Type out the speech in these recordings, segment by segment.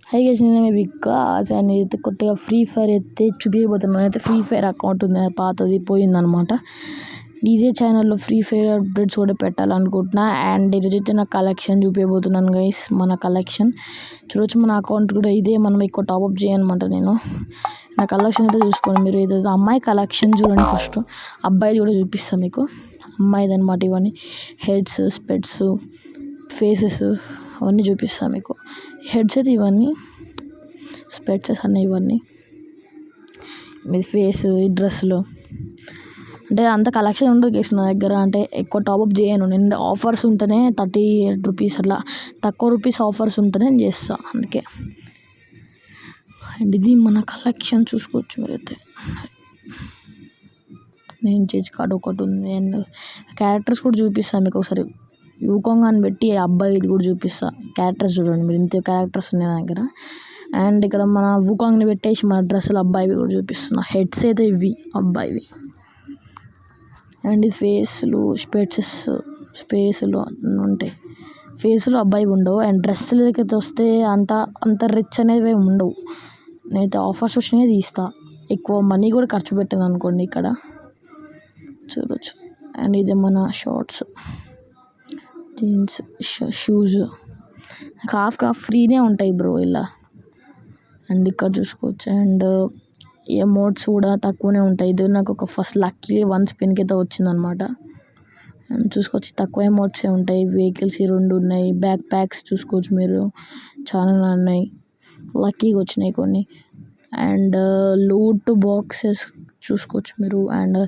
Hi guys, నేను Vikas and అయితే కొత్తగా ఫ్రీ ఫైర్ అయితే చూపించబోతున్నాను. అయితే ఫ్రీ ఫైర్ అకౌంట్ ఉంది, పాతది పోయిందనమాట. ఇదే ఛానల్లో ఫ్రీ ఫైర్ అప్డేట్స్ కూడా పెట్టాలనుకుంటున్నా. అండ్ ఈరోజైతే నా కలెక్షన్ చూపించబోతున్నాను గైస్. మన కలెక్షన్ చూడొచ్చు. మన అకౌంట్ కూడా ఇదే, మనం ఎక్కువ టాప్అప్ చేయనమాట. నేను నా కలెక్షన్ అయితే చూసుకోండి మీరు. ఇది అమ్మాయి కలెక్షన్ చూడండి ఫస్ట్. అబ్బాయిది కూడా చూపిస్తాను మీకు. అమ్మాయిది అనమాట ఇవన్నీ. హెడ్స్, స్పెట్స్, ఫేసెస్ అవన్నీ చూపిస్తాను మీకు. హెడ్స్ అయితే ఇవన్నీ, స్పెట్సెస్ అన్నీ ఇవన్నీ, మీ ఫేస్, ఈ డ్రెస్సులు. అంటే అంత కలెక్షన్ ఉండదు గేస్ నా దగ్గర. అంటే ఎక్కువ టాప్అప్ చేయను నేను. ఆఫర్స్ ఉంటేనే 38 రూపీస్ అట్లా తక్కువ రూపీస్ ఆఫర్స్ ఉంటేనే నేను చేస్తాను. అందుకే. అండ్ ఇది మన కలెక్షన్ చూసుకోవచ్చు మీరైతే. నేను చేసి కార్డు ఒకటి ఉంది. అండ్ క్యారెక్టర్స్ కూడా చూపిస్తాను మీకు ఒకసారి. యూకాంగ్ అని పెట్టి అబ్బాయి ఇది కూడా చూపిస్తా. క్యారెక్టర్స్ చూడండి మీరు, ఇంత క్యారెక్టర్స్ ఉన్నాయి నా దగ్గర. అండ్ ఇక్కడ మన వుకాంగ్ని పెట్టేసి మన డ్రెస్సులు అబ్బాయివి కూడా చూపిస్తున్నా. హెడ్స్ అయితే ఇవి అబ్బాయివి. అండ్ ఇది ఫేస్లు, స్పెట్సెస్, స్పేస్లు అన్నీ ఉంటాయి. ఫేస్లు అబ్బాయివి ఉండవు. అండ్ డ్రెస్సులకి అయితే వస్తే అంత రిచ్ అనేవి ఉండవు. నేనైతే ఆఫర్స్ వచ్చినాయి తీస్తా. ఎక్కువ మనీ కూడా ఖర్చు పెట్టాను అనుకోండి ఇక్కడ చూడవచ్చు. అండ్ ఇది మన షార్ట్స్, జీన్స్, షూస్ హాఫ్ ఫ్రీనే ఉంటాయి బ్రో ఇలా. అండ్ ఇక్కడ చూసుకోవచ్చు. అండ్ ఎమోట్స్ కూడా తక్కువనే ఉంటాయి. ఇది నాకు ఒక ఫస్ట్ లక్కీ 1 స్పిన్కి అయితే వచ్చిందనమాట. అండ్ చూసుకోవచ్చు తక్కువ ఎమోట్సే ఉంటాయి. వెహికల్స్ 2 ఉన్నాయి. బ్యాక్ ప్యాక్స్ చూసుకోవచ్చు మీరు, చాలా ఉన్నాయి. లక్కీగా వచ్చినాయి కొన్ని. అండ్ లూట్ బాక్సెస్ చూసుకోవచ్చు మీరు. అండ్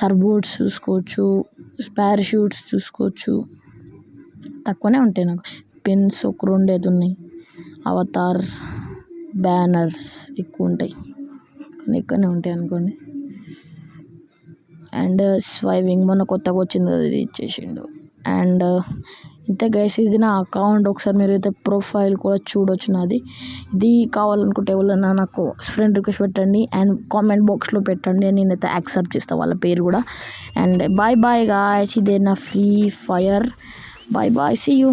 సర్బోర్డ్స్ చూసుకోవచ్చు, పారాషూట్స్ చూసుకోవచ్చు. తక్కువనే ఉంటాయి నాకు. పిన్స్ ఒక 2 అయితే ఉన్నాయి. అవతార్, బ్యానర్స్ ఎక్కువ ఉంటాయి, కొన్ని ఎక్కువనే ఉంటాయి అనుకోండి. అండ్ స్వైవింగ్ మొన్న కొత్తగా వచ్చింది, అది ఇచ్చేసిండు. అండ్ ఇంతే గైస్, ఇది నా అకౌంట్. ఒకసారి మీరు అయితే ప్రొఫైల్ కూడా చూడొచ్చు నాది. ఇది కావాలనుకుంటే ఎవరైనా నాకు ఫ్రెండ్ రిక్వెస్ట్ పెట్టండి అండ్ కామెంట్ బాక్స్లో పెట్టండి. నేనైతే యాక్సెప్ట్ చేస్తాను వాళ్ళ పేరు కూడా. అండ్ బాయ్ బాయ్ గాయ్స్, ఇదే నా free fire. Bye bye, see you.